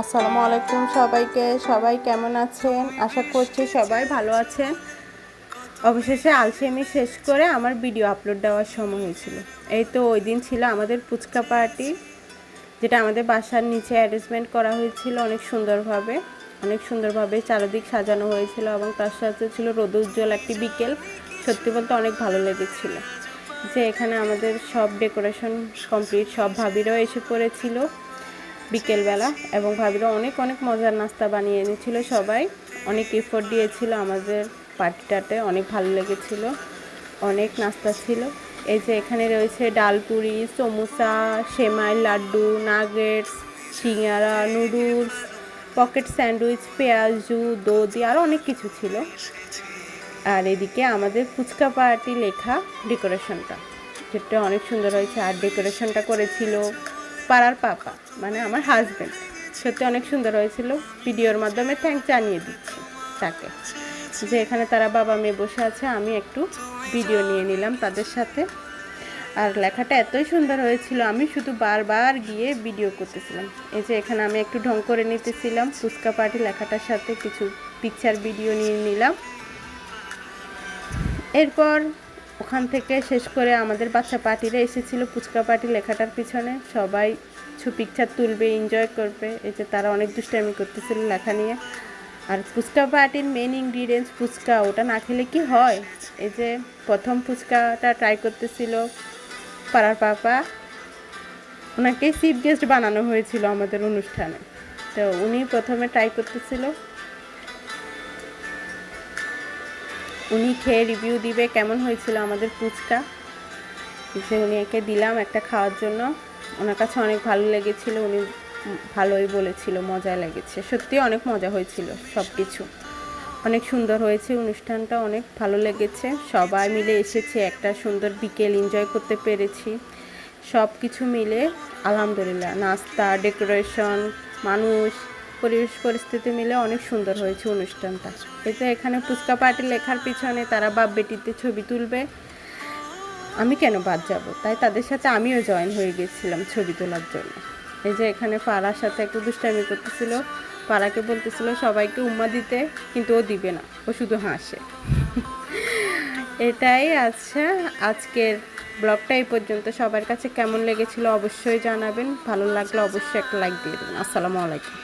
আসসালামু আলাইকুম সবাইকে। সবাই কেমন আছেন? আশা করছি সবাই ভালো আছেন। অবশেষে আলসেমি শেষ করে আমার ভিডিও আপলোড দেওয়ার সময় হয়েছিল। এই তো ওই দিন ছিল আমাদের ফুচকা পার্টি, যেটা আমাদের বাসার নিচে অ্যারেঞ্জমেন্ট করা হয়েছিল অনেক সুন্দরভাবে চারিদিক সাজানো হয়েছিল এবং তার সাথে ছিল রোদোজ্জ্বল একটি বিকেল। সত্যি বলতে অনেক ভালো লেগেছিল যে এখানে আমাদের সব ডেকোরেশন কমপ্লিট, সব ভাবিরাও এসে পড়েছিল বিকেলবেলা এবং ভাবিরা অনেক মজার নাস্তা বানিয়ে এনেছিল। সবাই অনেক এফোর্ট দিয়েছিল আমাদের পার্টিটাতে, অনেক ভালো লেগেছিল। অনেক নাস্তা ছিল। এই যে এখানে রয়েছে ডালপুরি, সমোসা, সেমাই, লাড্ডু, নাগেটস, সিঙ্গারা, নুডলস, পকেট স্যান্ডউইচ, পেঁয়াজু, দই আরও অনেক কিছু ছিল। আর এদিকে আমাদের ফুচকা পার্টি লেখা ডেকোরেশনটা, যেটা অনেক সুন্দর হয়েছে। আর ডেকোরেশনটা করেছিল পাড়ার পাপা, মানে আমার হাজব্যান্ড। সত্যি অনেক সুন্দর হয়েছিল। ভিডিওর মাধ্যমে থ্যাঙ্ক জানিয়ে দিচ্ছি তাকে, যে এখানে তারা বাবা মেয়ে বসে আছে, আমি একটু ভিডিও নিয়ে নিলাম তাদের সাথে। আর লেখাটা এতই সুন্দর হয়েছিল, আমি শুধু বারবার গিয়ে ভিডিও করতেছিলাম। এই যে এখানে আমি একটু ঢং করে নিতেছিলাম ফুচকা পার্টি লেখাটার সাথে, কিছু পিকচার ভিডিও নিয়ে নিলাম। এরপর ওখান থেকে শেষ করে আমাদের বাচ্চা পার্টিরা এসেছিলো ফুচকা পার্টি লেখাটার পিছনে। সবাই কিছু পিকচার তুলবে, এনজয় করবে। এই যে তারা অনেক দুষ্টামি করতেছিল লেখা নিয়ে। আর ফুচকা পার্টির মেন ইনগ্রিডিয়েন্টস ফুচকা, ওটা না খেলে কি হয়। এই যে প্রথম ফুচকাটা ট্রাই করতেছিল পাড়ার পাপা, ওনাকে চিফ গেস্ট বানানো হয়েছিল আমাদের অনুষ্ঠানে। তো উনি প্রথমে ট্রাই করতেছিল, উনি খেয়ে রিভিউ দিবে কেমন হয়েছিল আমাদের ফুচকা। যে উনি একে দিলাম একটা খাওয়ার জন্য, ওনার কাছে অনেক ভালো লেগেছিল। উনি ভালোই বলেছিল, মজা লেগেছে। সত্যি অনেক মজা হয়েছিল, সব কিছু অনেক সুন্দর হয়েছে। অনুষ্ঠানটা অনেক ভালো লেগেছে। সবাই মিলে এসেছে, একটা সুন্দর বিকেল এনজয় করতে পেরেছি। সব কিছু মিলে আলহামদুলিল্লাহ, নাস্তা, ডেকোরেশন, মানুষ, পরিবেশ পরিস্থিতি মিলে অনেক সুন্দর হয়েছে অনুষ্ঠানটা। এতে এখানে ফুচকা পার্টি লেখার পিছনে তারা বাপ বেটিতে ছবি তুলবে, আমি কেন বাদ যাব, তাই তাদের সাথে আমিও জয়েন হয়ে গেছিলাম ছবি তোলার জন্য। এই যে এখানে পাড়ার সাথে একটু দুষ্টামি করতেছিল, পাড়াকে বলতেছিল সবাইকে উম্মা দিতে, কিন্তু ও দিবে না, ও শুধু হাসে। এটাই। আচ্ছা, আজকের ব্লগটা এই পর্যন্ত। সবার কাছে কেমন লেগেছিল অবশ্যই জানাবেন। ভালো লাগলে অবশ্যই একটা লাইক দিয়ে দেবেন। আসসালামু আলাইকুম।